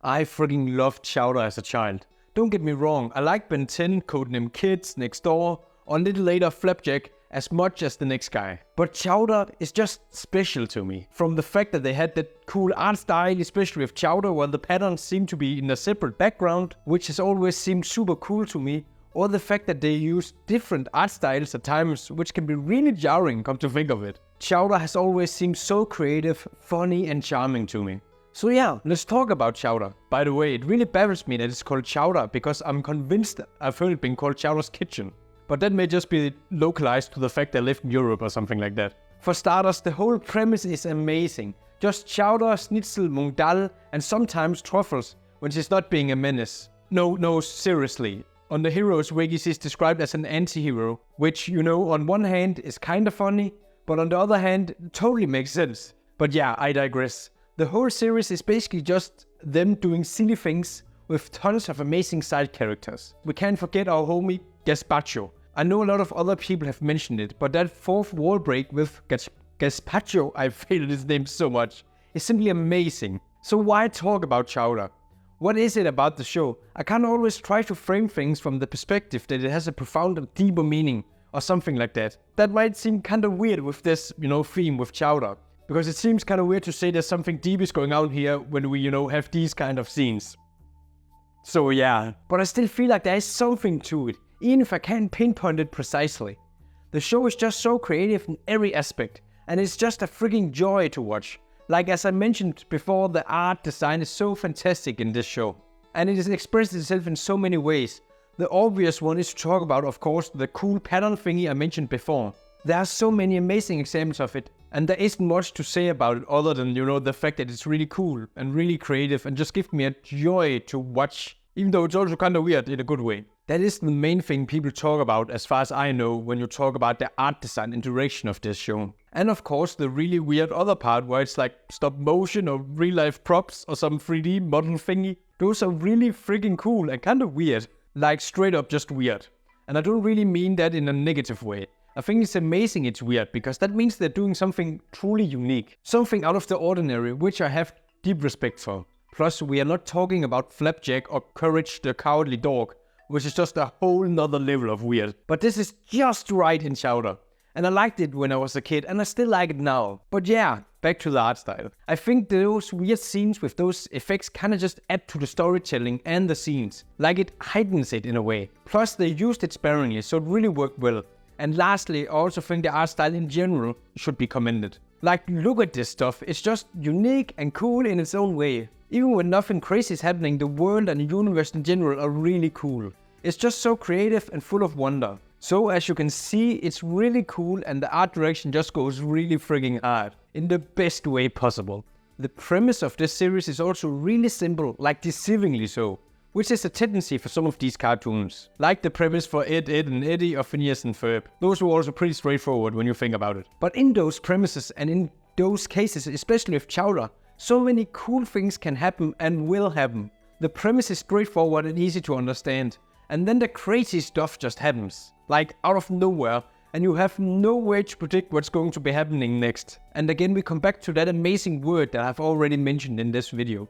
I freaking loved Chowder as a child. Don't get me wrong, I like Ben 10, Codename Kids, Next Door, or a little later Flapjack as much as the next guy. But Chowder is just special to me. From the fact that they had that cool art style, especially with Chowder, where the patterns seem to be in a separate background, which has always seemed super cool to me. Or the fact that they use different art styles at times, which can be really jarring, come to think of it. Chowder has always seemed so creative, funny and charming to me. So yeah, let's talk about Chowder. By the way, it really baffles me that it's called Chowder, because I'm convinced I've heard it being called Chowder's Kitchen. But that may just be localized to the fact they live in Europe or something like that. For starters, the whole premise is amazing. Just Chowder, Schnitzel, Mung Dal, and sometimes truffles, when she's not being a menace. No, seriously. On the hero's wiki, she's described as an anti-hero, which, on one hand is kinda funny, but on the other hand, totally makes sense. But yeah, I digress. The whole series is basically just them doing silly things with tons of amazing side characters. We can't forget our homie Gazpacho. I know a lot of other people have mentioned it, but that fourth wall break with Gazpacho, I hated his name so much, is simply amazing. So why talk about Chowder? What is it about the show? I can't always try to frame things from the perspective that it has a profound and deeper meaning, or something like that. That might seem kinda weird with this, theme with Chowder. Because it seems kinda weird to say there's something deep is going on here when we, have these kind of scenes. So yeah, but I still feel like there is something to it, even if I can't pinpoint it precisely. The show is just so creative in every aspect, and it's just a freaking joy to watch. Like as I mentioned before, the art design is so fantastic in this show. And it has expressed itself in so many ways. The obvious one is to talk about, of course, the cool pattern thingy I mentioned before. There are so many amazing examples of it, and there isn't much to say about it other than, the fact that it's really cool and really creative and just gives me a joy to watch, even though it's also kinda weird in a good way. That is the main thing people talk about as far as I know when you talk about the art design and direction of this show. And of course the really weird other part where it's like stop motion or real life props or some 3D model thingy. Those are really freaking cool and kinda weird. Like straight up just weird. And I don't really mean that in a negative way. I think it's amazing it's weird because that means they're doing something truly unique. Something out of the ordinary, which I have deep respect for. Plus we are not talking about Flapjack or Courage the Cowardly Dog, which is just a whole nother level of weird. But this is just right in Chowder. And I liked it when I was a kid, and I still like it now. But yeah, back to the art style. I think those weird scenes with those effects kinda just add to the storytelling and the scenes. Like it heightens it in a way. Plus they used it sparingly, so it really worked well. And lastly, I also think the art style in general should be commended. Like, look at this stuff, it's just unique and cool in its own way. Even when nothing crazy is happening, the world and the universe in general are really cool. It's just so creative and full of wonder. So as you can see, it's really cool and the art direction just goes really frigging hard. In the best way possible. The premise of this series is also really simple, like deceivingly so. Which is a tendency for some of these cartoons. Like the premise for Ed, Edd and Eddy or Phineas and Ferb. Those were also pretty straightforward when you think about it. But in those premises and in those cases, especially with Chowder, so many cool things can happen and will happen. The premise is straightforward and easy to understand. And then the crazy stuff just happens. Like out of nowhere. And you have no way to predict what's going to be happening next. And again we come back to that amazing word that I've already mentioned in this video.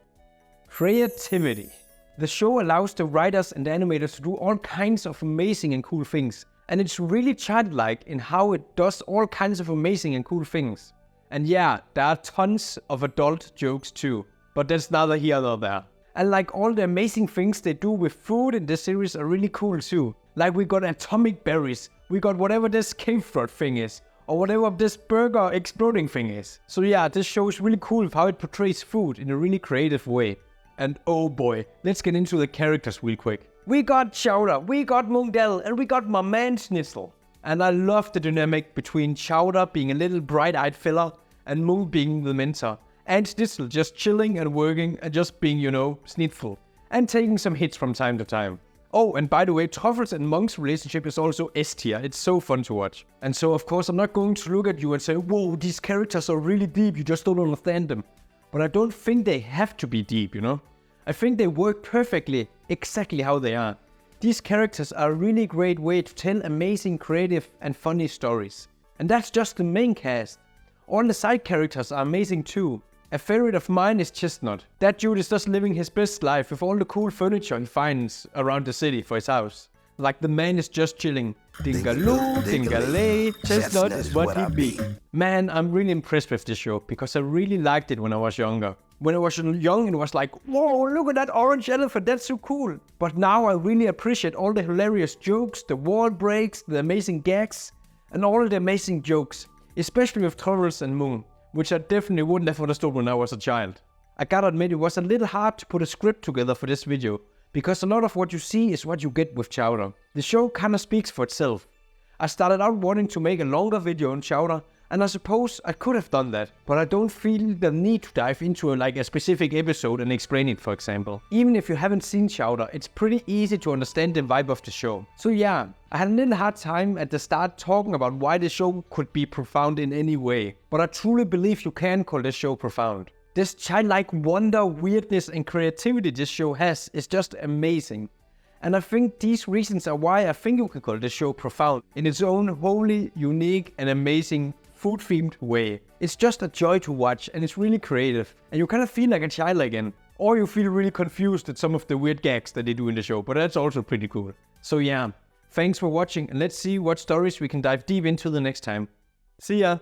Creativity. The show allows the writers and the animators to do all kinds of amazing and cool things. And it's really childlike in how it does all kinds of amazing and cool things. And yeah, there are tons of adult jokes too. But that's neither here nor there. And like all the amazing things they do with food in this series are really cool too. Like we got atomic berries, we got whatever this cave frog thing is, or whatever this burger exploding thing is. So yeah, this show is really cool with how it portrays food in a really creative way. And oh boy, let's get into the characters real quick. We got Chowder, we got Mung Dal, and we got my man Schnitzel. And I love the dynamic between Chowder being a little bright-eyed fella and Mung being the mentor. And Schnitzel just chilling and working and just being, Schnitzel. And taking some hits from time to time. Oh, and by the way, Truffles and Mung's relationship is also S tier. It's so fun to watch. And so of course I'm not going to look at you and say, whoa, these characters are really deep, you just don't understand them. But I don't think they have to be deep, I think they work perfectly, exactly how they are. These characters are a really great way to tell amazing, creative and funny stories. And that's just the main cast. All the side characters are amazing too. A favorite of mine is Chestnut. That dude is just living his best life with all the cool furniture he finds around the city for his house. Like the man is just chilling. Dingaloo, dingalay, Chestnut is what he be. Man, I'm really impressed with this show because I really liked it when I was younger. When I was young, it was like, whoa, look at that orange elephant, that's so cool. But now I really appreciate all the hilarious jokes, the wall breaks, the amazing gags, and all the amazing jokes, especially with Turtles and Moon, which I definitely wouldn't have understood when I was a child. I gotta admit, it was a little hard to put a script together for this video, because a lot of what you see is what you get with Chowder. The show kinda speaks for itself. I started out wanting to make a longer video on Chowder, and I suppose I could have done that, but I don't feel the need to dive into a specific episode and explain it, for example. Even if you haven't seen Chowder, it's pretty easy to understand the vibe of the show. So yeah, I had a little hard time at the start talking about why the show could be profound in any way, but I truly believe you can call this show profound. This childlike wonder, weirdness and creativity this show has is just amazing. And I think these reasons are why I think you can call this show profound in its own wholly unique and amazing food-themed way. It's just a joy to watch and it's really creative. And you kind of feel like a child again. Or you feel really confused at some of the weird gags that they do in the show, but that's also pretty cool. So yeah, thanks for watching and let's see what stories we can dive deep into the next time. See ya!